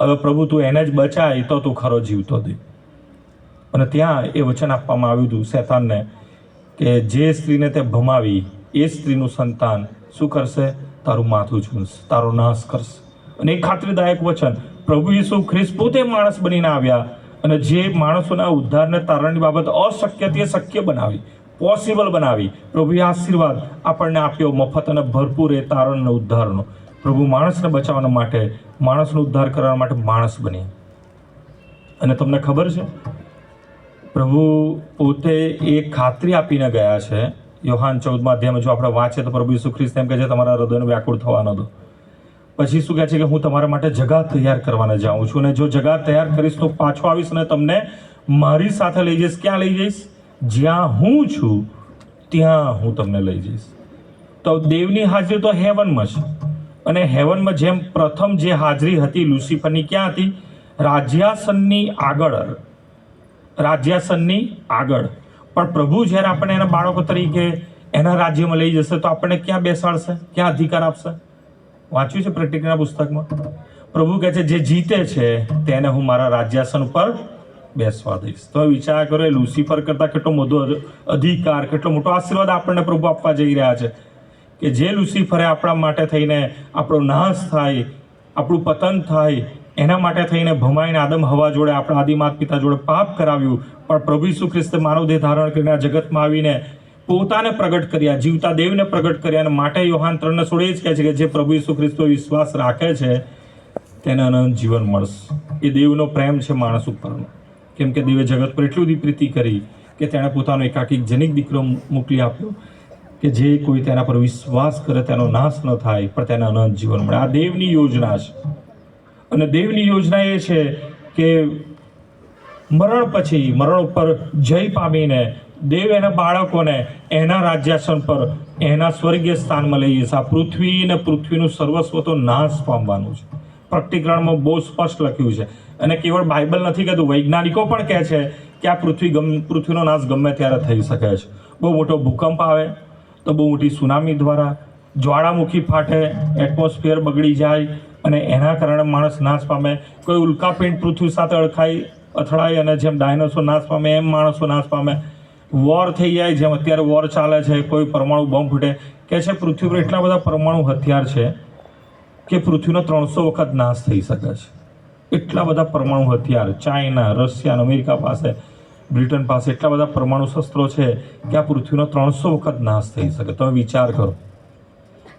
હવે પ્રભુ તું એને જ બચાય તો તું ખરો જીવતો દે. અને ત્યાં એ વચન આપવામાં આવ્યું હતું શૈતાનને કે જે સ્ત્રીને તે ભમાવી એ સ્ત્રીનું સંતાન શું કરશે? તારું માથું ઝૂલશે, તારો નાશ કરશે. અને એ ખાતરીદાયક વચન પ્રભુ ઈસુ ખ્રિસ્ત પોતે માણસ બનીને આવ્યા અને જે માણસોના ઉદ્ધારને તારણની બાબત અશક્ય તે શક્ય બનાવી, પોસિબલ બનાવી. પ્રભુએ આશીર્વાદ આપણને આપ્યો મફત અને ભરપૂર એ તારણ અને ઉદ્ધારનો. પ્રભુ માણસને બચાવવા માટે, માણસનો ઉદ્ધાર કરવા માટે માણસ બન્યા. અને તમને ખબર છે પ્રભુ પોતે એ ખાતરી આપીને ગયા છે. યોહાન 14મા અધ્યાયમાં જો આપણે વાંચીએ તો પ્રભુ ઈસુ ખ્રિસ્ત એમ કહે છે તમારા હૃદયને વ્યાકુળ થવા ન દો. પછી શું કહે છે કે હું તમારા માટે જગા તૈયાર કરવાને જાઉં છું, અને જો જગા તૈયાર કરીશ તો પાછો આવીશ અને તમને મારી સાથે લઈ જઈશ. ક્યાં લઈ જઈશ? જ્યાં હું છું ત્યાં હું તમને લઈ જઈશ. તો દેવની હાજરી તો હેવનમાં છે, અને હેવનમાં જેમ પ્રથમ જે હાજરી હતી લુસિફરની ક્યાં હતી? રાજ્યાસનની આગળ. પણ પ્રભુ જ્યારે આપણને એના બાળકો તરીકે એના રાજ્યમાં લઈ જશે તો આપણને ક્યાં બેસાડશે? ક્યાં અધિકાર આપશે? વાંચ્યું છે પ્રેક્ટિકલના પુસ્તકમાં. પ્રભુ કહે છે જે જીતે છે તેને હું મારા રાજ્યાસન પર બેસવા દઈશ. તો વિચાર કરો, એ લુસિફર કરતાં કેટલો મોટો અધિકાર, કેટલો મોટો આશીર્વાદ આપણને પ્રભુ આપવા જઈ રહ્યા છે, કે જે લુસિફરે આપણા માટે થઈને આપણો નાશ થાય, આપણું પતન થાય, એના માટે થઈને ભમાઈને આદમ હવા જોડે, આપણા આદિ માતા પિતા જોડે પાપ કરાવ્યું, પણ પ્રભુ ઈસુ ખ્રિસ્તે માનવ દેહ ધારણ કરીને આ જગતમાં આવીને પોતાને પ્રગટ કર્યા, જીવતા દેવને પ્રગટ કર્યા. અને માટે યોહાન 3:16 એ જ કહે છે કે જે પ્રભુ ઈસુ ખ્રિસ્ત પર વિશ્વાસ રાખે છે તેને અનંત જીવન મળશે. એ દેવનો પ્રેમ છે માણસ ઉપરનો, કેમ કે દેવે જગત પર એટલી બધી પ્રીતિ કરી કે તેણે પોતાનો એકાકી જનિક દીકરો મોકલી આપ્યો, કે જે કોઈ તેના પર વિશ્વાસ કરે તેનો નાશ ન થાય પણ તેને અનંત જીવન મળે. આ દેવની યોજના છે. અને દેવની યોજના એ છે કે મરણ પછી, મરણ ઉપર જય પામીને દેવ એના બાળકોને એના રાજ્યાસન પર, એના સ્વર્ગીય સ્થાનમાં લઈ જશે. આ પૃથ્વી અને પૃથ્વીનું સર્વસ્વ તો નાશ પામવાનું છે. પ્રકટીકરણમાં બહુ સ્પષ્ટ લખ્યું છે. અને કેવળ બાઇબલ નથી કહેતું, વૈજ્ઞાનિકો પણ કહે છે કે આ પૃથ્વીનો નાશ ગમે ત્યારે થઈ શકે છે. બહુ મોટો ભૂકંપ આવે તો, બહુ મોટી સુનામી દ્વારા, જ્વાળામુખી ફાટે, એટમોસ્ફિયર બગડી જાય અને એના કારણે માણસ નાશ પામે. કોઈ ઉલ્કાપિંડ પૃથ્વી સાથે અથડાય અને જેમ ડાયનોસોર નાશ પામે એમ માણસો નાશ પામે. વોર થઈ જાય, જેમ અત્યારે વોર ચાલે છે, કોઈ પરમાણુ બોમ્બ ફૂટે. કહે છે પૃથ્વી પર એટલા બધા પરમાણુ હથિયાર છે કે પૃથ્વીનો 300 વખત નાશ થઈ શકે છે. એટલા બધા પરમાણુ હથિયાર ચાઇના, રશિયા, અમેરિકા પાસે, બ્રિટન પાસે એટલા બધા પરમાણુ શસ્ત્રો છે કે આ પૃથ્વીનો 300 વખત નાશ થઈ શકે. તમે વિચાર કરો,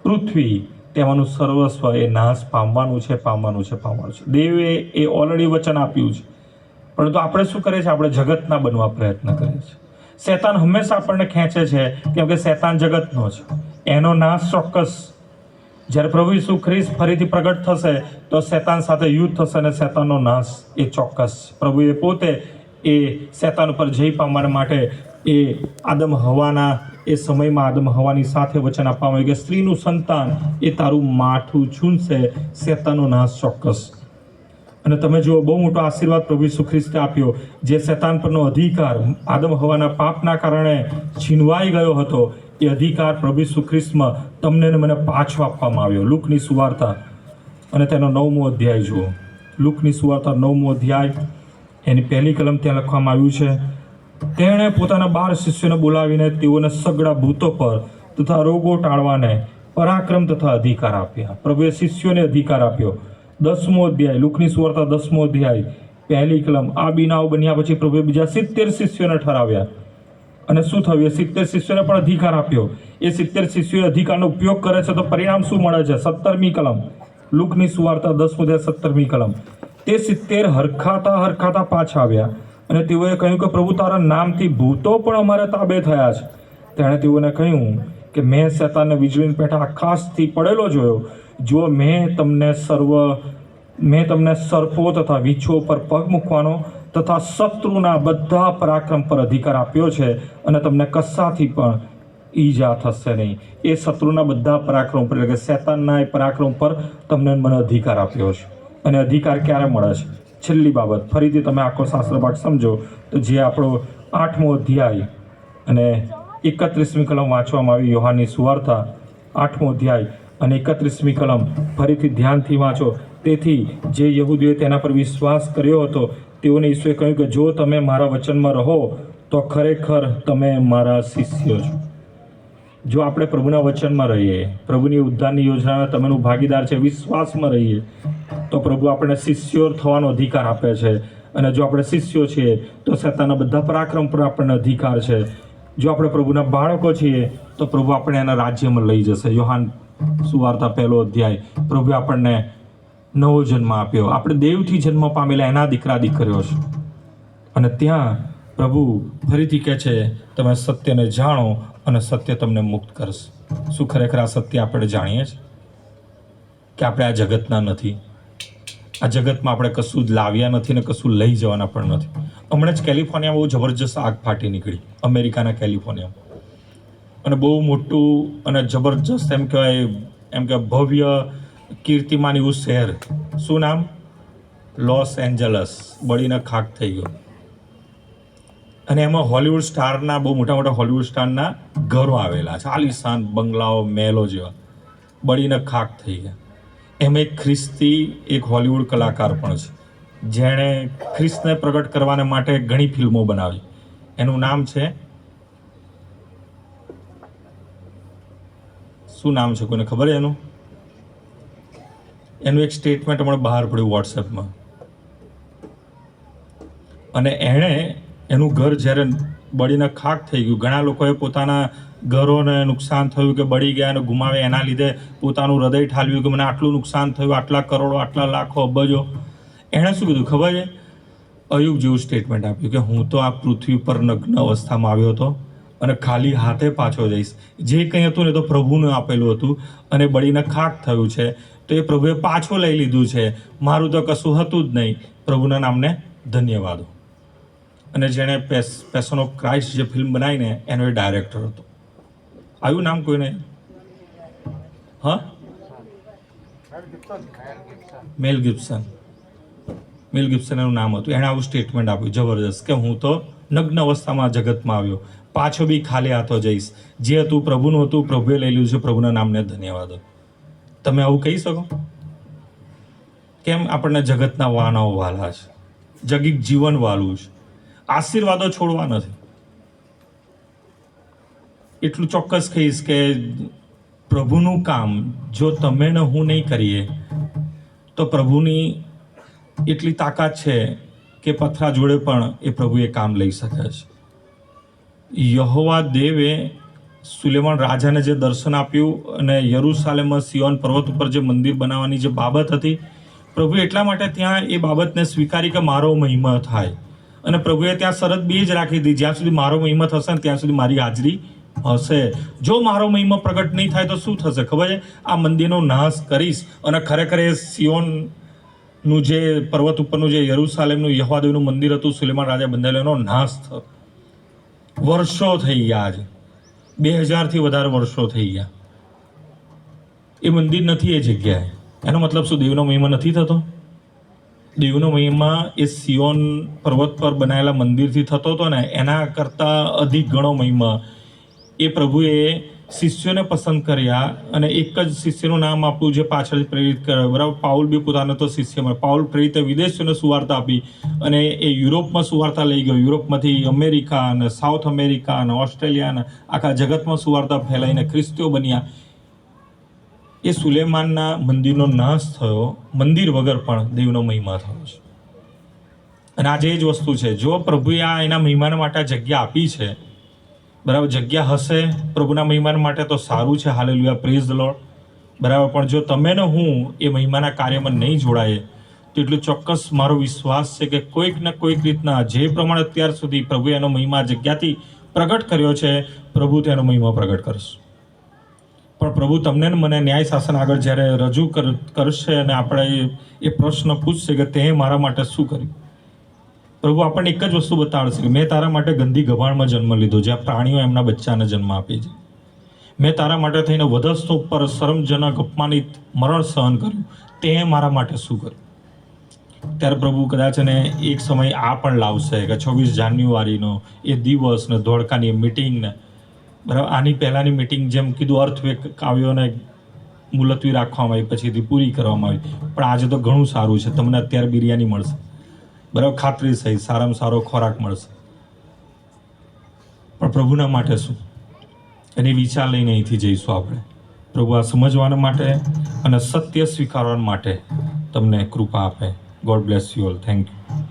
પૃથ્વી તેમાંનું સર્વસ્વ એ નાશ પામવાનું છે. દેવે એ ઓલરેડી વચન આપ્યું છે, પરંતુ આપણે શું કરીએ છીએ? આપણે જગતના બનવા પ્રયત્ન કરીએ છીએ. શેતાન હંમેશા આપણને ખેંચે છે, કેમ કે શેતાન જગતનો છે. એનો નાશ ચોક્કસ. જ્યારે પ્રભુ ઈસુ ખ્રિસ્ત ફરીથી પ્રગટ થશે તો શેતાન સાથે યુદ્ધ થશે અને શેતાનનો નાશ એ ચોક્કસ. પ્રભુએ પોતે એ શેતાન ઉપર જય પામવા માટે એ આદમ હવાના એ સમયમાં આદમ હવાની સાથે વચન આપવામાં આવ્યું કે સ્ત્રીનું સંતાન એ તારું માથું છૂંદશે. શેતાનનો નાશ ચોક્કસ. અને તમે જુઓ, બહુ મોટો આશીર્વાદ પ્રભુ ઈસુ ખ્રિસ્તે આપ્યો. જે શેતાન પરનો અધિકાર આદમ હવાના પાપના કારણે છીનવાઈ ગયો હતો, એ અધિકાર પ્રભુ ઈસુ ખ્રિસ્તમાં તમને ને મને પાછો આપવામાં આવ્યો. લુકની સુવાર્તા અને તેનો 9મો અધ્યાય જુઓ. લુકની સુવાર્તા 9મો અધ્યાય, એની પહેલી કલમ ત્યાં લખવામાં આવ્યું છે, તેણે પોતાના 12 શિષ્યોને બોલાવીને તેઓને સગડા ભૂતો પર તથા રોગો ટાળવાને પરાક્રમ તથા અધિકાર આપ્યા. પ્રભુએ શિષ્યોને અધિકાર આપ્યો. 10મો અધ્યાય, લુકની સુવાર્તા 10મો અધ્યાય, પહેલી કલમ. આ બીનાઓ બન્યા પછી પ્રભુએ બીજા 70 શિષ્યોને ઠરાવ્યા. અને શું થયું? એ 70 શિષ્યોને પણ અધિકાર આપ્યો. એ 70 શિષ્યોએ અધિકારનો ઉપયોગ કરે છે તો પરિણામ શું મળે છે? 17મી કલમ, લુકની સુવાર્તા 10મો અધ્યાય 17મી કલમ. તે 70 હરખાતા પાછા આવ્યા અને તેઓએ કહ્યું કે પ્રભુ, તારા નામથી ભૂતો પણ અમારે તાબે થયા છે. તેણે તેઓને કહ્યું કે મેં શેતાનને વીજળીની પેઠે આકાશથી પડેલો જોયો. જો મેં તમને સર્પો તથા વીંછો પર પગ મૂકવાનો તથા શત્રુના બધા પરાક્રમ પર અધિકાર આપ્યો છે, અને તમને કશાથી પણ ઈજા થશે નહીં. એ શત્રુના બધા પરાક્રમ પર, એટલે કે શેતાનના એ પરાક્રમ પર તમને મને અધિકાર આપ્યો છે. અને અધિકાર ક્યારે મળે છે? છેલ્લી બાબત, ફરીથી તમે આખો શાસ્ત્ર પાઠ સમજો તો જે આપણો 8મો અધ્યાય અને 31મી કલમ વાંચવામાં આવી, યોહાનની સુવાર્તા 8મો અધ્યાય અને 31મી કલમ ફરીથી ધ્યાનથી વાંચો. તેથી જે યહૂદીઓએ તેના પર વિશ્વાસ કર્યો હતો તેઓને ઈસુએ કહ્યું કે જો તમે મારા વચનમાં રહો તો ખરેખર તમે મારા શિષ્યો છો. જો આપણે પ્રભુના વચનમાં રહીએ, પ્રભુની ઉદ્ધારની યોજનાના તમેનું ભાગીદાર છે, વિશ્વાસમાં રહીએ, તો પ્રભુ આપણને શિષ્યો થવાનો અધિકાર આપે છે. અને જો આપણે શિષ્યો છીએ તો શેતાનના બધા પરાક્રમ પર આપણને અધિકાર છે. જો આપણે પ્રભુના બાળકો છીએ તો પ્રભુ આપણે એના રાજ્યમાં લઈ જશે. યોહાન સુવાર્તા 1લો અધ્યાય, પ્રભુએ આપણને નવો જન્મ આપ્યો. આપણે દેવથી જન્મ પામેલા એના દીકરા દીકરીઓ છે. અને ત્યાં પ્રભુ ફરીથી કહે છે, તમે સત્યને જાણો અને સત્ય તમને મુક્ત કરશે. શું ખરેખર આ સત્ય આપણે જાણીએ છીએ કે આપણે આ જગતના નથી, આ જગતમાં આપણે કશું જ લાવ્યા નથી ને કશું લઈ જવાના પણ નથી. હમણાં જ કેલિફોર્નિયામાં બહુ જબરજસ્ત આગ ફાટી નીકળી, અમેરિકાના કેલિફોર્નિયામાં, અને બહુ મોટું અને જબરજસ્ત એમ કહેવાય, એમ કે ભવ્ય કીર્તિમાન એવું શહેર, શું નામ? લોસ એન્જલસ, બળીને ખાક થઈ ગયો. અને એમાં હોલિવૂડ સ્ટારના, બહુ મોટા મોટા હોલિવૂડ સ્ટારના ઘરો આવેલા છે, આલિશાન બંગલાઓ, મહેલો જેવા, બળીને ખાક થઈ ગયા. એમ એક ખ્રિસ્તી એક હોલિવૂડ કલાકાર પણ છે, જેણે ખ્રિસ્તને પ્રગટ કરવાને માટે ઘણી ફિલ્મો બનાવી. એનું નામ છે, શું નામ છે, કોઈને ખબર? એનું એક સ્ટેટમેન્ટ હમણાં બહાર પડ્યું વોટ્સએપમાં. અને એણે એનું ઘર જ્યારે બળીને ખાક થઈ ગયું, ઘણા લોકોએ પોતાના ઘરોને નુકસાન થયું કે બળી ગયા અને ગુમાવે, એના લીધે પોતાનું હૃદય ઠાલવ્યું કે મને આટલું નુકસાન થયું, આટલા કરોડો, આટલા લાખો, અબજો. એણે શું કીધું ખબર છે? અયુબ જેવું સ્ટેટમેન્ટ આપ્યું કે હું તો આ પૃથ્વી પર નગ્ન અવસ્થામાં આવ્યો હતો અને ખાલી હાથે પાછો જઈશ. જે કંઈ હતું ને તો પ્રભુને આપેલું હતું, અને બળીને ખાક થયું છે તો એ પ્રભુએ પાછું લઈ લીધું છે. મારું તો કશું હતું જ નહીં. પ્રભુના નામને ધન્યવાદો. અને જેણે પેશન ઓફ ક્રાઇસ્ટ જે ફિલ્મ બનાવીને એનો એ ડાયરેક્ટર હતો. આવ્યું નામ કોઈને? હા, મેલ ગિબ્સન. મેલ ગિબ્સન એનું નામ હતું. એણે આવું સ્ટેટમેન્ટ આપ્યું જબરદસ્ત કે હું તો નગ્ન અવસ્થામાં જગતમાં આવ્યો, પાછો બી ખાલી હાથો જઈશ. જે હતું પ્રભુનું હતું, પ્રભુએ લઈ લીધું છે. પ્રભુના નામને ધન્યવાદો. તમે આવું કહી શકો? કેમ આપણને જગતના વાનાઓ વાલા છે, જગીક જીવન વાલું છે, આશીર્વાદો છોડવા નથી. એટલું ચોક્કસ કહીશ કે પ્રભુનું કામ જો તમે ને હું નહીં કરીએ તો પ્રભુની એટલી તાકાત છે કે પથરા જોડે પણ એ પ્રભુએ કામ લઈ શકે છે. યહોવા દેવે સુલેમાન રાજાને જે દર્શન આપ્યું અને યરૂશાલેમમાં સિયોન પર્વત ઉપર જે મંદિર બનાવવાની જે બાબત હતી, પ્રભુએ એટલા માટે ત્યાં એ બાબતને સ્વીકારી કે મારો મહિમા થાય. અને પ્રભુએ ત્યાં શરત બે જ રાખી દીધી, જ્યાં સુધી મારો મહિમા થશે ને ત્યાં સુધી મારી હાજરી હશે. જો મારો મહિમા પ્રગટ નહીં થાય તો શું થશે ખબર છે? આ મંદિરનો નાશ કરીશ અને ખરેખર એ સિયોનનું જે પર્વત ઉપરનું જે યરૂશાલેમનું યહોવાદેવનું મંદિર હતું, સુલેમાન રાજા બંધાવેલું, એનો નાશ થયો. વર્ષો થઈ ગયા, આજે 2000થી વધારે વર્ષો થઈ ગયા. એ મંદિર નથી એ જગ્યાએ. એનો મતલબ શું? દેવનો મહિમા નથી થતો? દેવનો મહિમા એ સિયોન પર્વત પર બનાવેલા મંદિરથી થતો હતો ને, એના કરતાં અધિક ઘણો મહિમા એ પ્રભુએ શિષ્યોને પસંદ કર્યા. અને એક જ શિષ્યનું નામ આપ્યું જે પાછળ પ્રેરિત કર્યો, બરાબર? પાઉલ બી પોતાનો તો શિષ્યમાં. પાઉલ પ્રેરિતે વિદેશીઓને સુવાર્તા આપી અને એ યુરોપમાં સુવાર્તા લઈ ગયો. યુરોપમાંથી અમેરિકા અને સાઉથ અમેરિકા અને ઓસ્ટ્રેલિયા અને આખા જગતમાં સુવાર્તા ફેલાઈને ખ્રિસ્તીઓ બન્યા. એ સુલેમાનના મંદિરનો નાશ થયો, મંદિર વગર પણ દેવનો મહિમા થયો છે. અને આજે એ જ વસ્તુ છે. જો પ્રભુએ આ એના મહિમાના માટે આ જગ્યા આપી છે, બરાબર, જગ્યા હશે પ્રભુના મહિમા માટે તો સારું છે, હાલેલુયા, પ્રેઝ ધ લોર્ડ, બરાબર. પણ જો તમે ને હું એ મહિમાના કાર્યમાં નહીં જોડાઈએ તો એટલું ચોક્કસ મારો વિશ્વાસ છે કે કોઈક ને કોઈક રીતના જે પ્રમાણે અત્યાર સુધી પ્રભુએ એનો મહિમા જગ્યાથી પ્રગટ કર્યો છે, પ્રભુ તેનો મહિમા પ્રગટ કરશે. પણ પ્રભુ તમને ને મને ન્યાય શાસન આગળ જ્યારે રજૂ કરશે અને આપણે એ પ્રશ્ન પૂછશે કે તે મારા માટે શું કર્યું, પ્રભુ આપણને એક જ વસ્તુ બતાડશે કે મેં તારા માટે ગંદી ગભાણમાં જન્મ લીધો, જ્યાં પ્રાણીઓ એમના બચ્ચાને જન્મ આપે છે. મેં તારા માટે થઈને વધસ્તો ઉપર શરમજનક અપમાનિત મરણ સહન કર્યું, તે મારા માટે શું કર્યું. ત્યારે પ્રભુ કદાચ ને એક સમય આ પણ લાવશે કે 26 જાન્યુઆરીનો એ દિવસ ને ધોળકાની મિટિંગ ને, બરાબર, આની પહેલાંની મિટિંગ જેમ કીધું અર્થવેક કાવ્યોને મુલતવી રાખવામાં આવી, પછીથી પૂરી કરવામાં આવી. પણ આજે તો ઘણું સારું છે, તમને અત્યારે બિરયાની મળશે, બરાબર, ખાતરી સહિત સારામાં સારો ખોરાક મળશે. પણ પ્રભુના માટે શું? અને વિચાર લઈને અહીંથી જઈશું આપણે. પ્રભુ આ સમજવાના માટે અને સત્ય સ્વીકારવા માટે તમને કૃપા આપે. God bless you all. Thank you.